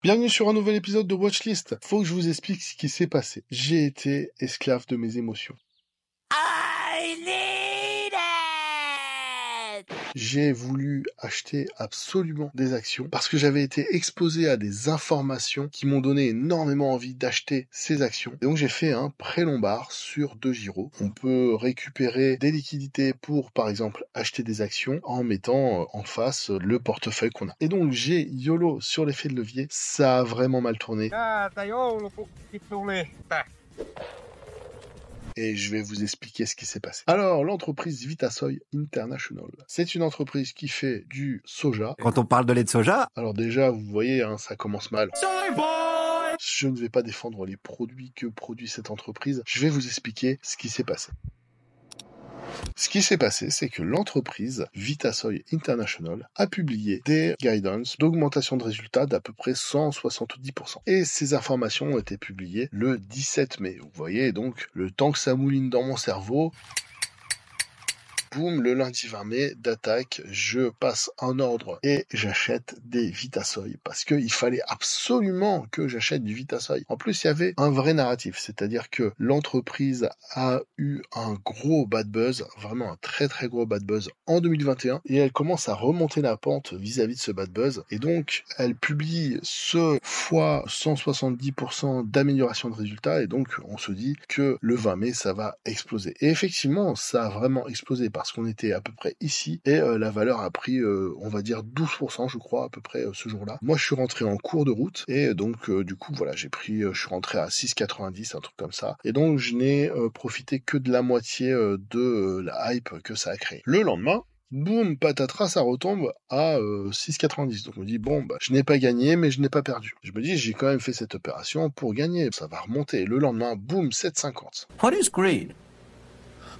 Bienvenue sur un nouvel épisode de Watchlist. Faut que je vous explique ce qui s'est passé. J'ai été esclave de mes émotions. I need it! J'ai voulu acheter absolument des actions parce que j'avais été exposé à des informations qui m'ont donné énormément envie d'acheter ces actions. Et donc j'ai fait un prêt lombard sur 2 giros. On peut récupérer des liquidités pour, par exemple, acheter des actions en mettant en face le portefeuille qu'on a. Et donc j'ai YOLO sur l'effet de levier. Ça a vraiment mal tourné. Et je vais vous expliquer ce qui s'est passé. Alors, l'entreprise Vitasoy International, c'est une entreprise qui fait du soja. Quand on parle de lait de soja, Alors déjà, vous voyez, ça commence mal. Je ne vais pas défendre les produits que produit cette entreprise. Je vais vous expliquer ce qui s'est passé. Ce qui s'est passé, c'est que l'entreprise Vitasoy International a publié des guidance d'augmentation de résultats d'à peu près 170%. Et ces informations ont été publiées le 17 mai. Vous voyez donc le temps que ça mouline dans mon cerveau. Boum, le lundi 20 mai, d'attaque, je passe en ordre et j'achète des Vitasoy parce qu'il fallait absolument que j'achète du Vitasoy. En plus, il y avait un vrai narratif, c'est-à-dire que l'entreprise a eu un gros bad buzz, vraiment un très très gros bad buzz en 2021 et elle commence à remonter la pente vis-à-vis de ce bad buzz et donc elle publie ce fois 170% d'amélioration de résultats et donc on se dit que le 20 mai ça va exploser. Et effectivement, ça a vraiment explosé parce qu'on était à peu près ici et la valeur a pris on va dire 12% je crois à peu près ce jour-là. Moi je suis rentré en cours de route et donc du coup voilà, je suis rentré à 6,90, un truc comme ça. Et donc je n'ai profité que de la moitié de la hype que ça a créé. Le lendemain, boum, patatras, ça retombe à 6,90. Donc on me dit, bon, je n'ai pas gagné, mais je n'ai pas perdu. Je me dis, j'ai quand même fait cette opération pour gagner. Ça va remonter. Le lendemain, boum, 7,50. What is greed?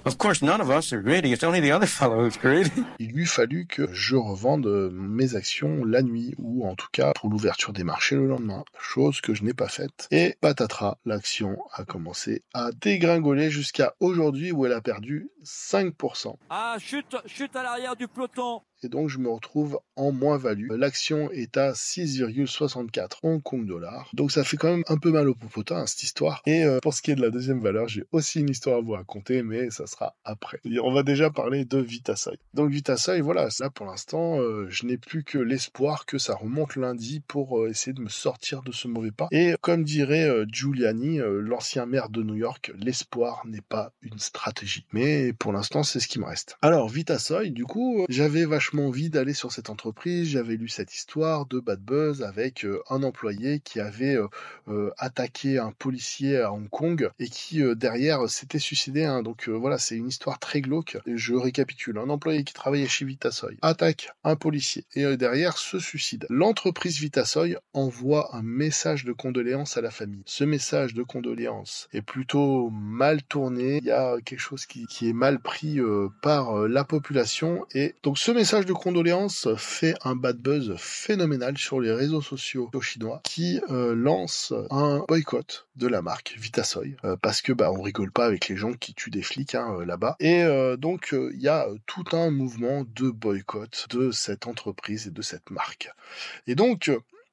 Of course, none of us are greedy. It's only the other fellow who's greedy. Il lui fallut que je revende mes actions la nuit, ou en tout cas pour l'ouverture des marchés le lendemain, chose que je n'ai pas faite. Et patatras, l'action a commencé à dégringoler jusqu'à aujourd'hui où elle a perdu 5%. Ah, chute à l'arrière du peloton. Et donc je me retrouve en moins-value. L'action est à 6,64 Hong Kong dollars. Donc ça fait quand même un peu mal au popotin, cette histoire. Et pour ce qui est de la deuxième valeur, j'ai aussi une histoire à vous raconter, mais ça sera après. On va déjà parler de Vitasoy. Donc Vitasoy, voilà, là pour l'instant, je n'ai plus que l'espoir que ça remonte lundi pour essayer de me sortir de ce mauvais pas. Et comme dirait Giuliani, l'ancien maire de New York, l'espoir n'est pas une stratégie. Mais pour l'instant, c'est ce qui me reste. Alors Vitasoy, du coup, j'avais vachement envie d'aller sur cette entreprise. J'avais lu cette histoire de bad buzz avec un employé qui avait attaqué un policier à Hong Kong et qui derrière s'était suicidé. Donc voilà, c'est une histoire très glauque. Et je récapitule. Un employé qui travaillait chez Vitasoy attaque un policier et derrière se suicide. L'entreprise Vitasoy envoie un message de condoléances à la famille. Ce message de condoléances est plutôt mal tourné. Il y a quelque chose qui est mal pris par la population et donc ce message de condoléances fait un bad buzz phénoménal sur les réseaux sociaux chinois qui lance un boycott de la marque Vitasoy parce que on rigole pas avec les gens qui tuent des flics là-bas et donc il y a tout un mouvement de boycott de cette entreprise et de cette marque et donc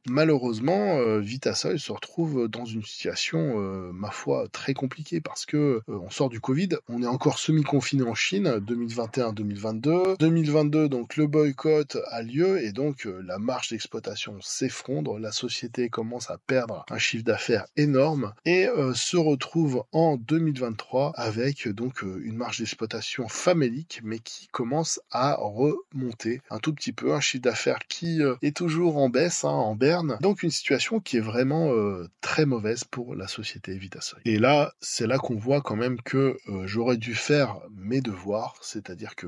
malheureusement, Vitasoy se retrouve dans une situation, ma foi, très compliquée parce que on sort du Covid, on est encore semi-confiné en Chine, 2021-2022. 2022, donc le boycott a lieu et donc la marge d'exploitation s'effondre, la société commence à perdre un chiffre d'affaires énorme et se retrouve en 2023 avec donc une marge d'exploitation famélique mais qui commence à remonter un tout petit peu, un chiffre d'affaires qui est toujours en baisse, en berne. Donc une situation qui est vraiment très mauvaise pour la société Vitasoy. Et là, c'est là qu'on voit quand même que j'aurais dû faire mes devoirs, c'est-à-dire que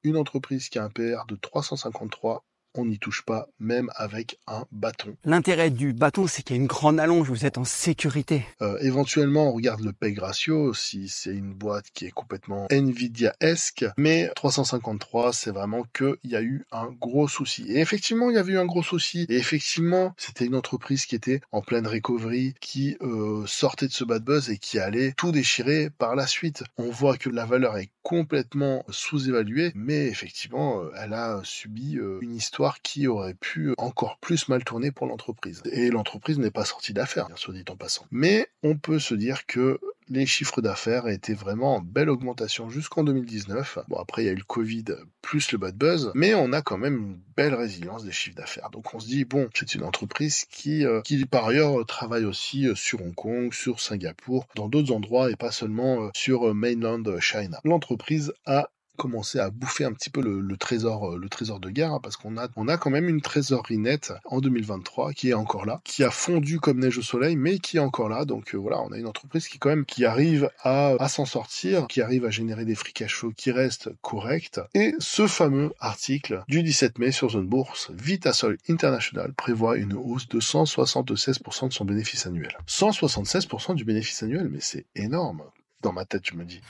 une entreprise qui a un PR de 353, on n'y touche pas, même avec un bâton. l'intérêt du bâton, c'est qu'il y a une grande allonge, vous êtes en sécurité. Éventuellement, on regarde le PEG ratio, si c'est une boîte qui est complètement Nvidia-esque, mais 353, c'est vraiment qu'il y a eu un gros souci. Et effectivement, il y avait eu un gros souci. Et effectivement, c'était une entreprise qui était en pleine recovery, qui sortait de ce bad buzz et qui allait tout déchirer par la suite. On voit que la valeur est complètement sous-évaluée, mais effectivement, elle a subi une histoire histoire qui aurait pu encore plus mal tourner pour l'entreprise. Et l'entreprise n'est pas sortie d'affaires, bien sûr dit en passant. Mais on peut se dire que les chiffres d'affaires étaient vraiment en belle augmentation jusqu'en 2019. Bon, après, il y a eu le Covid plus le bad buzz, mais on a quand même une belle résilience des chiffres d'affaires. Donc on se dit, bon, c'est une entreprise qui par ailleurs travaille aussi sur Hong Kong, sur Singapour, dans d'autres endroits et pas seulement sur mainland China. L'entreprise a commencer à bouffer un petit peu le trésor de guerre, hein, parce qu'on a quand même une trésorerie nette en 2023 qui est encore là, qui a fondu comme neige au soleil, mais qui est encore là. Donc voilà, on a une entreprise qui arrive à s'en sortir, qui arrive à générer des free cash flow qui restent corrects. Et ce fameux article du 17 mai sur Zone Bourse, Vitasol International prévoit une hausse de 176% de son bénéfice annuel. 176% du bénéfice annuel, mais c'est énorme. Dans ma tête, je me dis.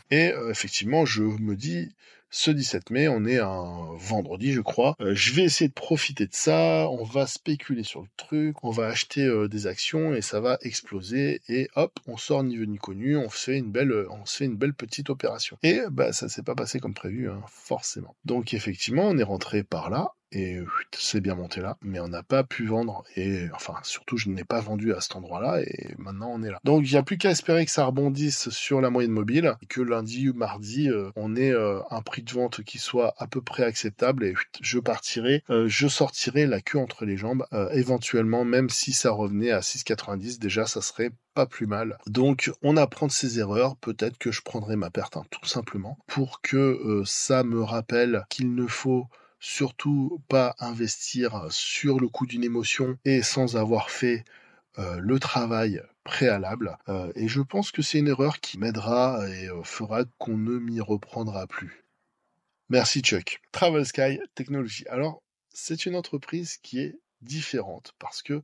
Et effectivement, je me dis, ce 17 mai, on est un vendredi, je crois. Je vais essayer de profiter de ça. On va spéculer sur le truc. On va acheter des actions et ça va exploser. Et hop, on sort ni vu ni connu. On se fait une belle petite opération. Et bah, ça s'est pas passé comme prévu, hein, forcément. Donc effectivement, on est rentré par là. Et c'est bien monté là, mais on n'a pas pu vendre, et enfin surtout je n'ai pas vendu à cet endroit-là, et maintenant on est là. Donc il n'y a plus qu'à espérer que ça rebondisse sur la moyenne mobile, et que lundi ou mardi, on ait un prix de vente qui soit à peu près acceptable, et je sortirai la queue entre les jambes, éventuellement même si ça revenait à 6,90, déjà ça serait pas plus mal. Donc on apprend de ses erreurs, peut-être que je prendrai ma perte, hein, tout simplement, pour que ça me rappelle qu'il ne faut surtout pas investir sur le coup d'une émotion et sans avoir fait le travail préalable. Et je pense que c'est une erreur qui m'aidera et fera qu'on ne m'y reprendra plus. Merci Chuck. Travel Sky Technology. Alors, c'est une entreprise qui est différente parce que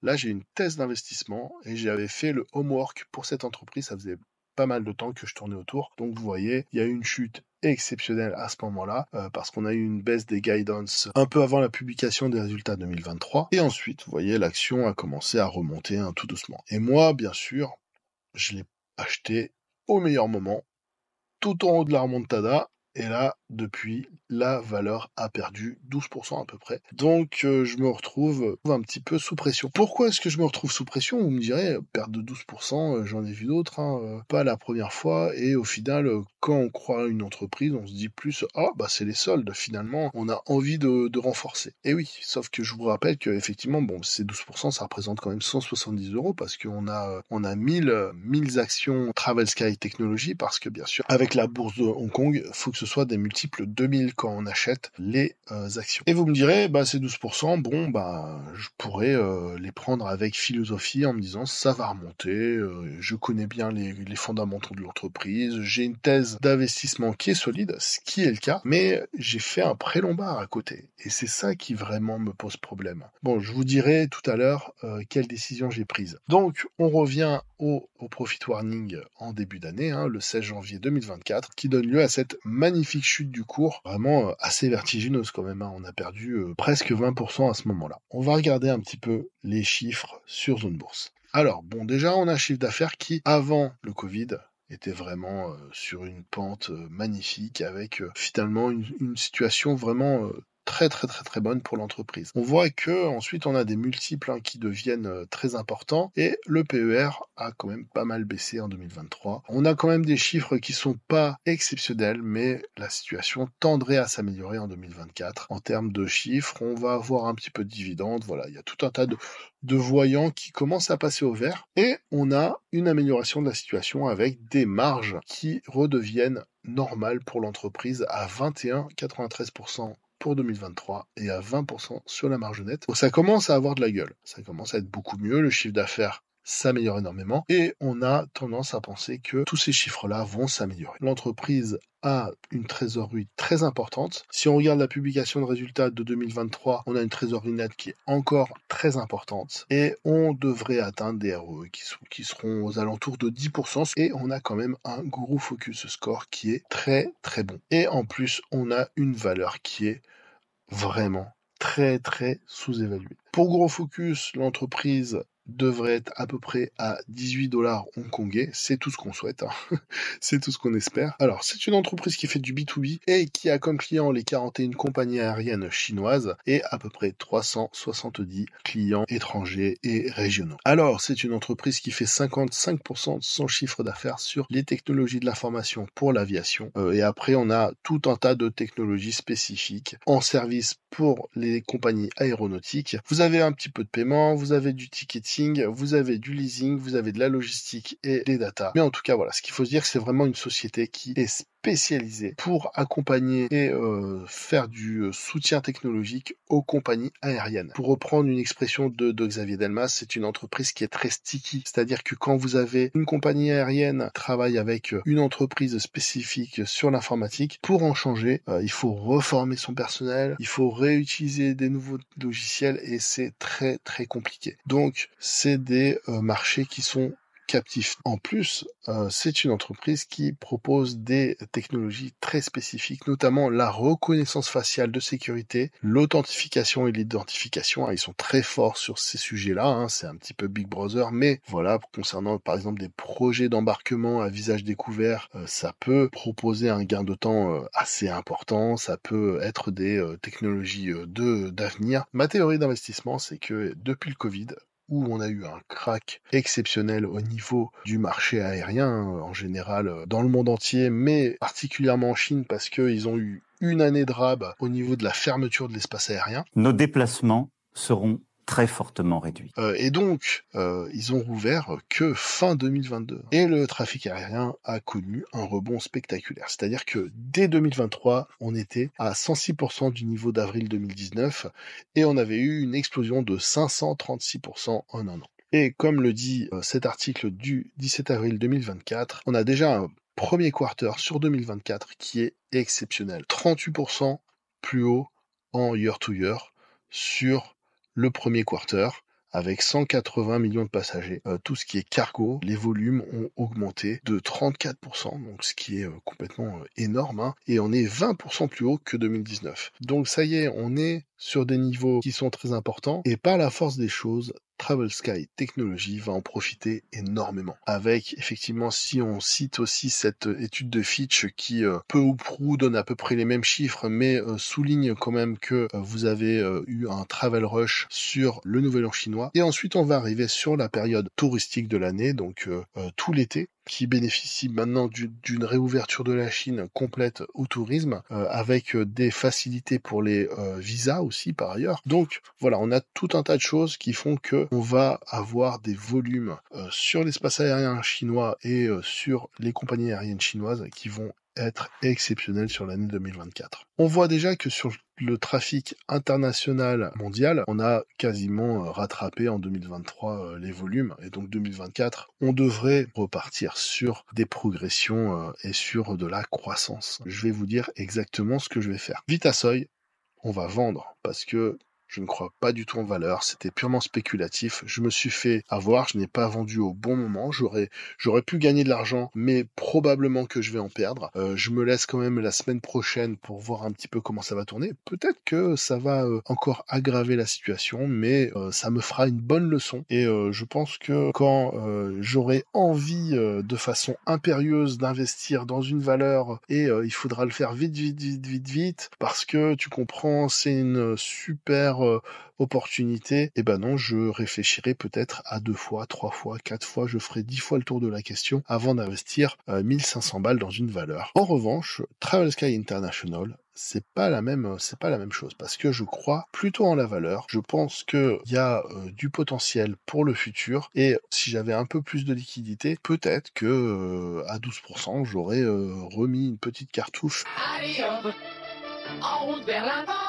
là, j'ai une thèse d'investissement et j'avais fait le homework pour cette entreprise. Ça faisait pas mal de temps que je tournais autour. Donc, vous voyez, il y a eu une chute exceptionnelle à ce moment-là parce qu'on a eu une baisse des guidance un peu avant la publication des résultats 2023. Et ensuite, vous voyez, l'action a commencé à remonter tout doucement. Et moi, bien sûr, je l'ai acheté au meilleur moment, tout en haut de la remontada. Et là, depuis, la valeur a perdu 12% à peu près. Donc, je me retrouve un petit peu sous pression. Pourquoi est-ce que je me retrouve sous pression? Vous me direz, perte de 12%, j'en ai vu d'autres, hein, pas la première fois. Et au final, quand on croit à une entreprise, on se dit plus, ah, bah c'est les soldes. Finalement, on a envie de renforcer. Et oui, sauf que je vous rappelle que effectivement, bon, ces 12%, ça représente quand même 170 € parce qu'on a 1000 actions Travel Sky Technology parce que bien sûr, avec la bourse de Hong Kong, il faut que ce soit des multiples 2000 quand on achète les actions. Et vous me direz, bah ces 12%, bon, bah je pourrais les prendre avec philosophie en me disant ça va remonter, je connais bien les fondamentaux de l'entreprise, j'ai une thèse d'investissement qui est solide, ce qui est le cas, mais j'ai fait un prêt lombard à côté. Et c'est ça qui vraiment me pose problème. Bon, je vous dirai tout à l'heure quelle décision j'ai prise. Donc, on revient au profit warning en début d'année, hein, le 16 janvier 2024, qui donne lieu à cette magnifique chute du cours, vraiment assez vertigineuse quand même, hein. On a perdu presque 20% à ce moment-là. On va regarder un petit peu les chiffres sur Zone Bourse. Alors, bon, déjà, on a un chiffre d'affaires qui, avant le Covid, était vraiment sur une pente magnifique, avec finalement une situation vraiment très très très très bonne pour l'entreprise. On voit que ensuite on a des multiples qui deviennent très importants et le PER a quand même pas mal baissé en 2023. On a quand même des chiffres qui sont pas exceptionnels, mais la situation tendrait à s'améliorer en 2024. En termes de chiffres, on va avoir un petit peu de dividendes. Voilà, il y a tout un tas de voyants qui commencent à passer au vert et on a une amélioration de la situation avec des marges qui redeviennent normales pour l'entreprise à 21,93% pour 2023 et à 20% sur la marge nette. Donc ça commence à avoir de la gueule, ça commence à être beaucoup mieux, le chiffre d'affaires s'améliore énormément et on a tendance à penser que tous ces chiffres-là vont s'améliorer. L'entreprise a une trésorerie très importante. Si on regarde la publication de résultats de 2023, on a une trésorerie nette qui est encore très importante et on devrait atteindre des ROE qui seront aux alentours de 10% et on a quand même un gros focus score qui est très très bon. Et en plus, on a une valeur qui est vraiment très très sous-évaluée. Pour Gros Focus, l'entreprise devrait être à peu près à 18 $ hongkongais. C'est tout ce qu'on souhaite, hein. C'est tout ce qu'on espère. Alors, c'est une entreprise qui fait du B2B et qui a comme clients les 41 compagnies aériennes chinoises et à peu près 370 clients étrangers et régionaux. Alors, c'est une entreprise qui fait 55% de son chiffre d'affaires sur les technologies de l'information pour l'aviation. Et après, on a tout un tas de technologies spécifiques en service pour les compagnies aéronautiques. Vous avez un petit peu de paiement, vous avez du ticketing, vous avez du leasing, vous avez de la logistique et des data. Mais en tout cas, voilà, ce qu'il faut se dire, c'est vraiment une société qui est spécialisée pour accompagner et faire du soutien technologique aux compagnies aériennes. Pour reprendre une expression de Xavier Delmas, c'est une entreprise qui est très sticky, c'est-à-dire que quand vous avez une compagnie aérienne qui travaille avec une entreprise spécifique sur l'informatique, pour en changer, il faut reformer son personnel, il faut réutiliser des nouveaux logiciels et c'est très très compliqué. Donc c'est des marchés qui sont captifs. En plus, c'est une entreprise qui propose des technologies très spécifiques, notamment la reconnaissance faciale de sécurité, l'authentification et l'identification. Ils sont très forts sur ces sujets-là, hein. C'est un petit peu Big Brother, mais voilà, concernant par exemple des projets d'embarquement à visage découvert, ça peut proposer un gain de temps assez important, ça peut être des technologies d'avenir. Ma théorie d'investissement, c'est que depuis le Covid, où on a eu un crack exceptionnel au niveau du marché aérien, en général dans le monde entier, mais particulièrement en Chine parce qu'ils ont eu une année de rab au niveau de la fermeture de l'espace aérien. Nos déplacements seront très fortement réduits. Et donc, ils ont rouvert que fin 2022. Et le trafic aérien a connu un rebond spectaculaire. C'est-à-dire que dès 2023, on était à 106% du niveau d'avril 2019 et on avait eu une explosion de 536% en un an. Et comme le dit cet article du 17 avril 2024, on a déjà un premier quarter sur 2024 qui est exceptionnel. 38% plus haut en year-to-year sur le premier quarter, avec 180 millions de passagers. Tout ce qui est cargo, les volumes ont augmenté de 34%, donc ce qui est complètement énorme, hein, et on est 20% plus haut que 2019. Donc ça y est, on est sur des niveaux qui sont très importants, et par la force des choses, Travel Sky Technology va en profiter énormément. Avec, effectivement, si on cite aussi cette étude de Fitch qui, peu ou prou, donne à peu près les mêmes chiffres, mais souligne quand même que vous avez eu un travel rush sur le Nouvel An chinois. Et ensuite, on va arriver sur la période touristique de l'année, donc tout l'été, qui bénéficie maintenant d'une réouverture de la Chine complète au tourisme, avec des facilités pour les visas aussi par ailleurs. Donc voilà, on a tout un tas de choses qui font que on va avoir des volumes sur l'espace aérien chinois et sur les compagnies aériennes chinoises qui vont être exceptionnels sur l'année 2024. On voit déjà que sur le trafic international mondial, on a quasiment rattrapé en 2023 les volumes, et donc 2024, on devrait repartir sur des progressions et sur de la croissance. Je vais vous dire exactement ce que je vais faire. Vite à seuil, on va vendre, parce que je ne crois pas du tout en valeur, c'était purement spéculatif. Je me suis fait avoir, je n'ai pas vendu au bon moment, j'aurais pu gagner de l'argent, mais probablement que je vais en perdre. Je me laisse quand même la semaine prochaine pour voir un petit peu comment ça va tourner. Peut-être que ça va encore aggraver la situation, mais ça me fera une bonne leçon. Et je pense que quand j'aurai envie de façon impérieuse d'investir dans une valeur, et il faudra le faire vite, parce que tu comprends, c'est une super opportunité, et ben non, je réfléchirai peut-être à 2 fois, 3 fois, 4 fois, je ferai 10 fois le tour de la question avant d'investir 1500 balles dans une valeur. En revanche, Travel Sky International, c'est pas la même chose, parce que je crois plutôt en la valeur. Je pense que il y a du potentiel pour le futur, et si j'avais un peu plus de liquidité, peut-être que à 12%, j'aurais remis une petite cartouche. Allez, en route vers l'aventure,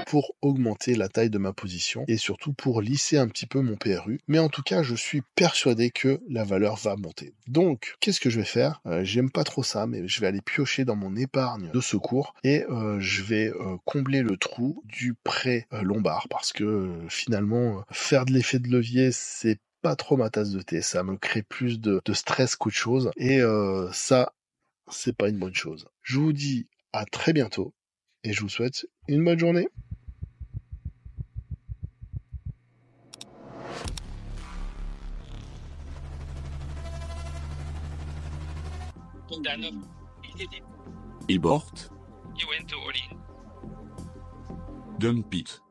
pour augmenter la taille de ma position et surtout pour lisser un petit peu mon PRU. Mais en tout cas, je suis persuadé que la valeur va monter. Donc, qu'est-ce que je vais faire ? J'aime pas trop ça, mais je vais aller piocher dans mon épargne de secours et je vais combler le trou du prêt lombard, parce que finalement, faire de l'effet de levier, c'est pas trop ma tasse de thé. Ça me crée plus de stress qu'autre chose, et ça, c'est pas une bonne chose. Je vous dis à très bientôt et je vous souhaite une bonne journée. Il porte. Dump it.